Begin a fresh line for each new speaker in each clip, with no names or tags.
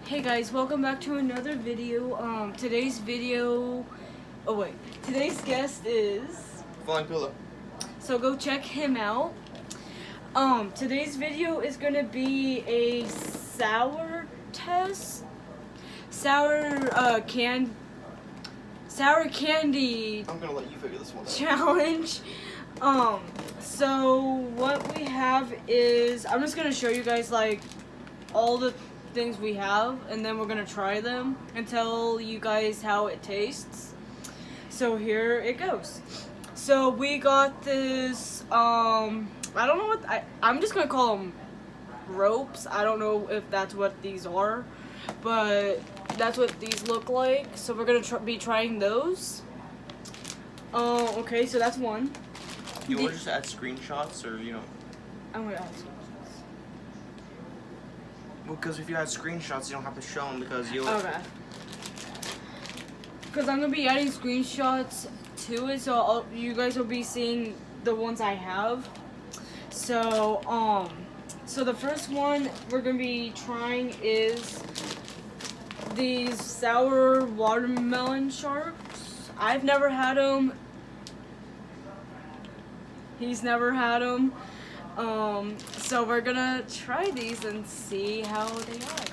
Hey guys, welcome back to another video. Today's guest is
Flankula.
so go check him out. Today's video is gonna be a sour test, sour candy
I'm gonna let you figure this one out.
challenge. So what we have is, I'm just gonna show you guys like all the things we have, and then we're gonna try them and tell you guys how it tastes. So here it goes. So we got this, I don't know what, I'm just gonna call them ropes. I don't know if that's what these are, but that's what these look like. So we're gonna be trying those. Okay, so that's one.
You want to just add screenshots, or you know?
I'm gonna add some.
Well, because if you add screenshots, you don't have to show them because you'll.
Okay. Because I'm gonna be adding screenshots to it, so you guys will be seeing the ones I have. So so the first one we're gonna be trying is these sour watermelon sharks. I've never had them. He's never had them. So we're gonna try these and see how they are.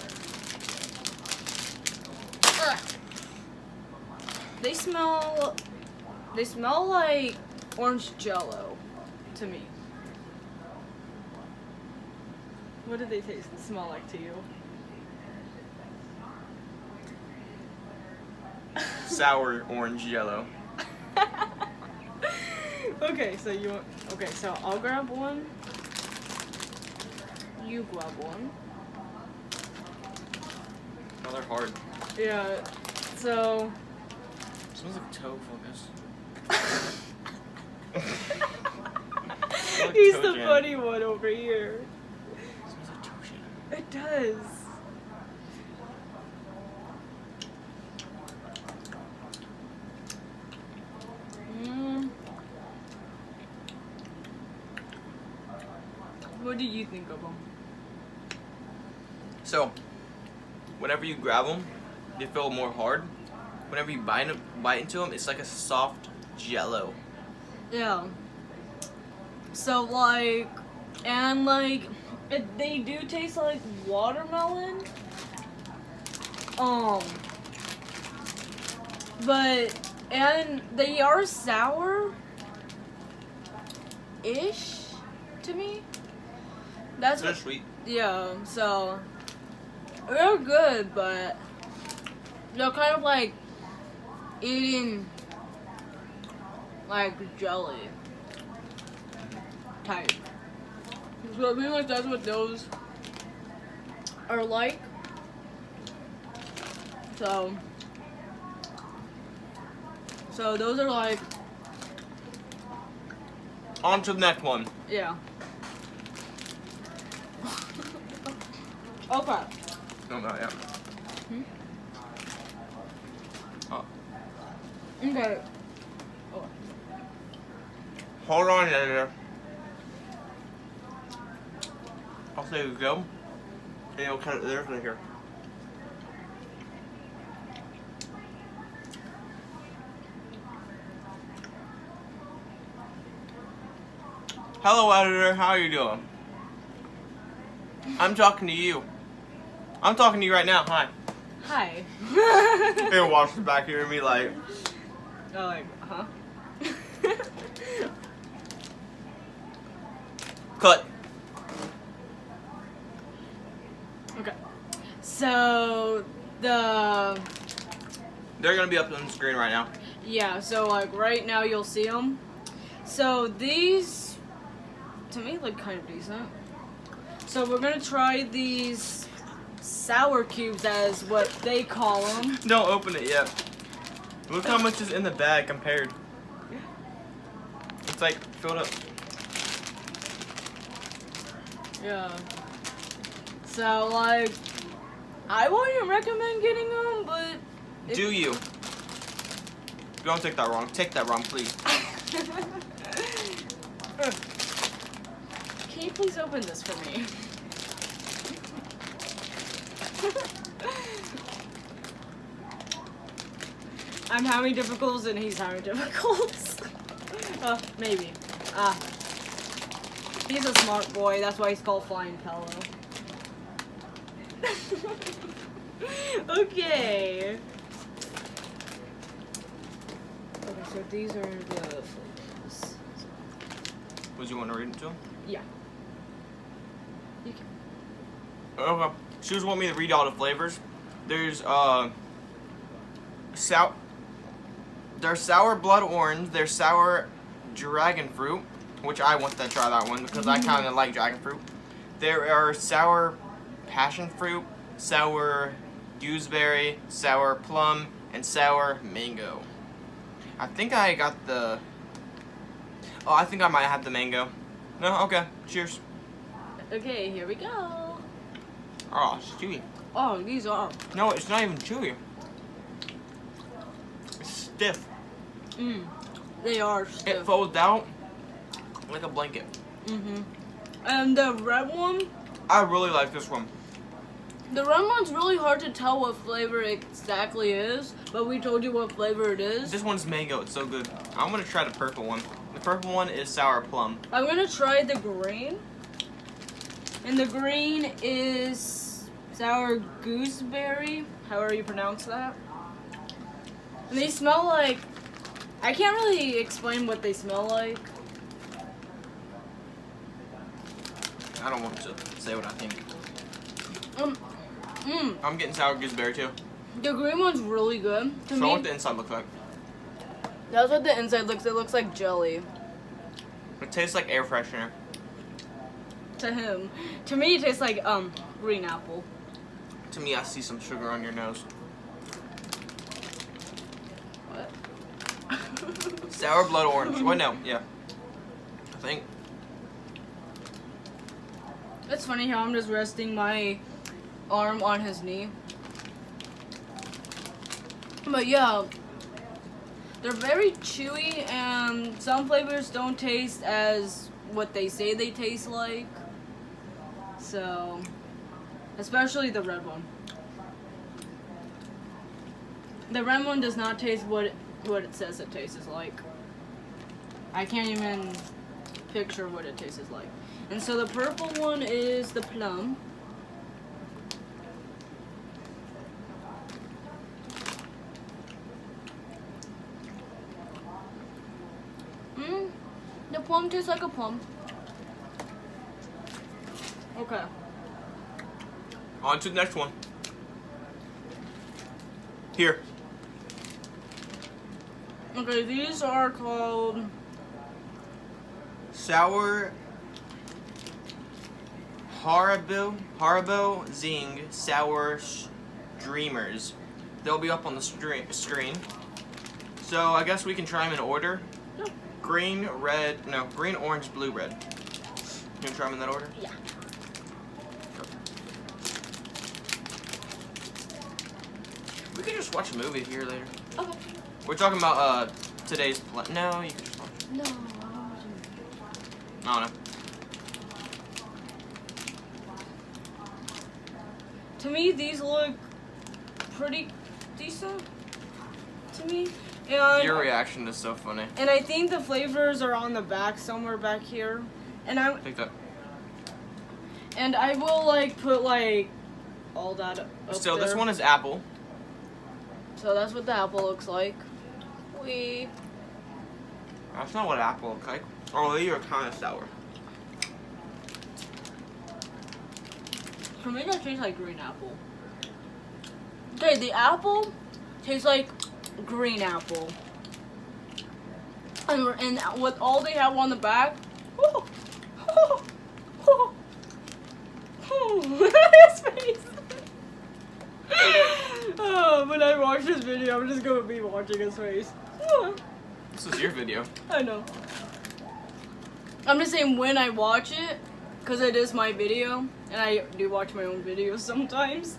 They smell like orange jello to me. What do they taste and smell like to you?
Sour orange yellow.
Okay, so so I'll grab one. You grab one.
Oh, they're hard.
Yeah, so.
Smells like toe focus.
He's the funny one over here.
Smells like toe shit.
It does. What do you think of them?
So, whenever you grab them, they feel more hard. Whenever you bite into them, it's like a soft jello.
Yeah. So they do taste like watermelon. And they are sour-ish to me. That's
They're
what.
sweet.
Yeah. So they're good, but they're kind of like eating like jelly type. So I mean, like that's what those are like. So those are like.
On to the next one.
Yeah. Okay.
No, not yet. Oh.
Okay.
Hold on, editor. I'll say you go. And you'll cut it there right here. Hello, editor. How are you doing? I'm talking to you. I'm talking to you right now. Hi.
Hi.
You're watching back here and be like,
Oh, like, huh?
cut.
Okay. So
They're gonna be up on the screen right now.
yeah, so like right now you'll see them. So these to me look kind of decent. So we're gonna try these sour cubes, as what they call them.
Don't open it yet. Look how much is in the bag compared. It's like filled up.
Yeah. So like, I wouldn't recommend getting them, but
Do you? Don't take that wrong. Take that wrong, please.
Can you please open this for me? I'm having difficulties and he's having difficulties. Maybe. He's a smart boy. That's why he's called Flying Fellow. Okay. Okay, so these are the flavors.
Would you want to read it to him?
Yeah. You can.
Okay. She just want me to read all the flavors. There's there's sour blood orange. There's sour dragon fruit, which I want to try that one because I kind of like dragon fruit. There are sour passion fruit, sour gooseberry, sour plum, and sour mango. I think I got the. Oh, I think I might have the mango. No, okay. Cheers.
Okay, here we go.
Oh, it's chewy.
Oh, these are.
No, it's not even chewy. It's stiff.
They are stiff.
It folds out like a blanket.
And the red one.
I really like this one.
The red one's really hard to tell what flavor it exactly is, but we told you what flavor it is.
This one's mango. It's so good. I'm gonna try the purple one. The purple one is sour plum.
I'm gonna try the green. And the green is sour gooseberry, however you pronounce that. And they smell like, I can't really explain what they smell like.
I don't want to say what I think.
Mm.
I'm getting sour gooseberry too.
The green one's really good. To
So
me,
what the inside looks like.
that's what the inside looks. It looks like jelly.
It tastes like air freshener.
To him. To me, it tastes like green apple.
To me, I see some sugar on your nose.
What?
Sour blood orange. Wait, no, yeah. I think.
It's funny how I'm just resting my arm on his knee. But yeah, they're very chewy, and some flavors don't taste as what they say they taste like. So, especially the red one. The red one does not taste what it says it tastes like. I can't even picture what it tastes like. And so the purple one is the plum. The plum tastes like a plum. Okay.
On to the next one. Here.
Okay, these are called
Sour Haribo Zing Sour Dreamers. They'll be up on the screen. So I guess we can try them in order.
No.
Green, orange, blue, red. You can try them in that order?
Yeah.
We could just watch a movie here later.
Okay.
We're talking about today's no, you can just watch it.
No.
I don't know.
To me, these look pretty decent. To me, and
Your reaction is so funny.
and I think the flavors are on the back somewhere back here, and
I think that.
I will like put like all that up
So
there.
this one is apple.
So that's what the apple looks like.
That's not what apple looks like. Oh, they are kind of sour.
For me, that tastes like green apple. Okay, the apple tastes like green apple. And with all they have on the back, his face. Oh, when I watch this video, I'm just gonna be watching his face.
This is your video.
I know. I'm just saying when I watch it, because it is my video, and I do watch my own videos sometimes.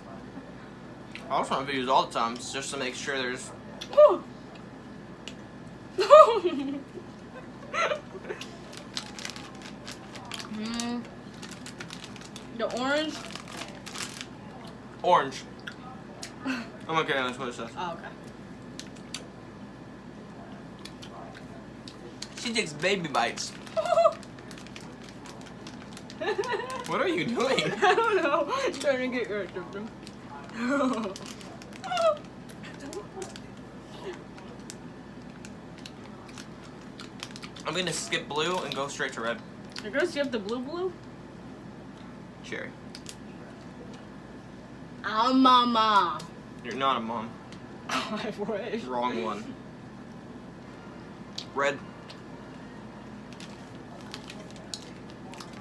I watch my videos all the time just to make sure there's.
The orange.
Orange. I'm okay, that's what it says.
Oh, okay.
She takes baby bites. What are you doing?
I don't know. Trying to get your attention.
I'm gonna skip blue and go straight to red.
You're gonna skip the blue?
Cherry.
I'm mama.
You're not a mom.
I wish.
Wrong one. Red.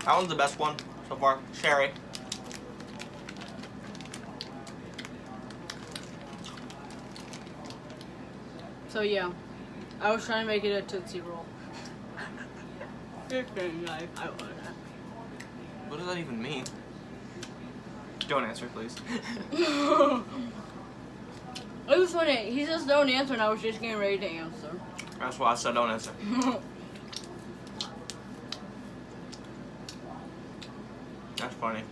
That one's the best one so far. Cherry.
So yeah, I was trying to make it a Tootsie Roll. Good thing I want that.
What does that even mean? Don't answer, please.
It was funny. He says don't answer, and I was just getting ready to answer.
That's why I said don't answer. That's funny.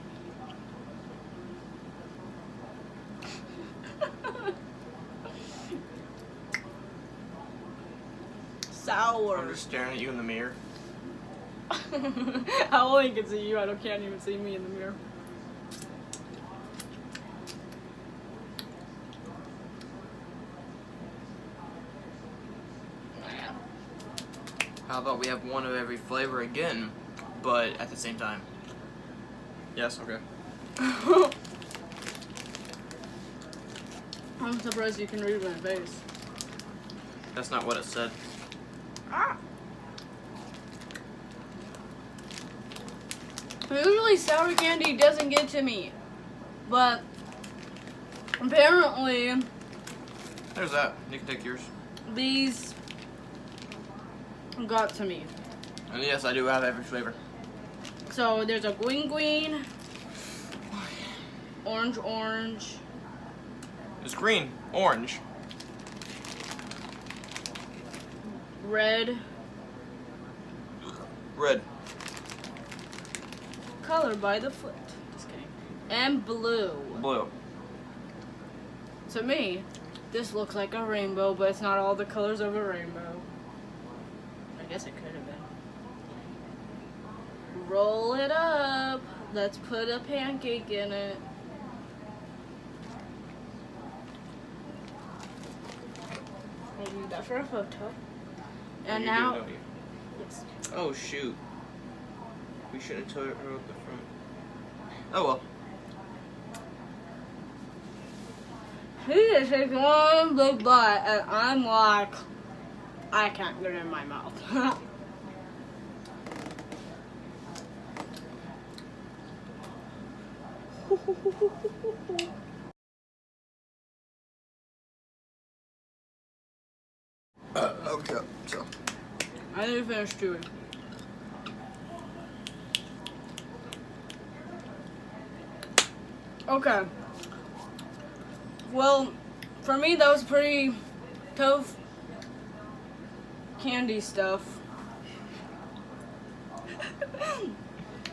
Sour.
I'm just staring at you in the mirror.
I only can see you. I can't even see me in the mirror.
How about we have one of every flavor again, but at the same time? Yes, okay.
I'm surprised you can read my face.
That's not what it said.
Ah. Usually sour candy doesn't get to me, but apparently
There's that. You can take yours.
these got to me.
And yes, I do have every flavor.
So there's a green, orange,
It's green, orange,
red,
red.
colored by the foot. Just kidding. And blue.
Blue.
To me, this looks like a rainbow, but it's not all the colors of a rainbow. I guess it could have been. Roll it up. Let's put a pancake in it. We'll do that for a photo. And
You do,
now,
don't you?
yes.
Oh shoot. We should have wrote the front. Oh well.
He just takes one big bite, and I'm like, I can't get it in my mouth.
Okay, so.
I need to finish chewing. Okay. Well, for me, that was pretty tough candy stuff.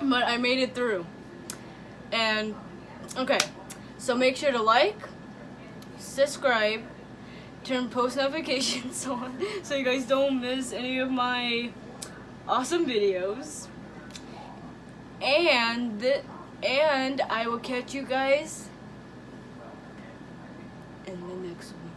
But I made it through. And, okay. So make sure to like, subscribe, turn post notifications on so you guys don't miss any of my awesome videos. And I will catch you guys in the next one.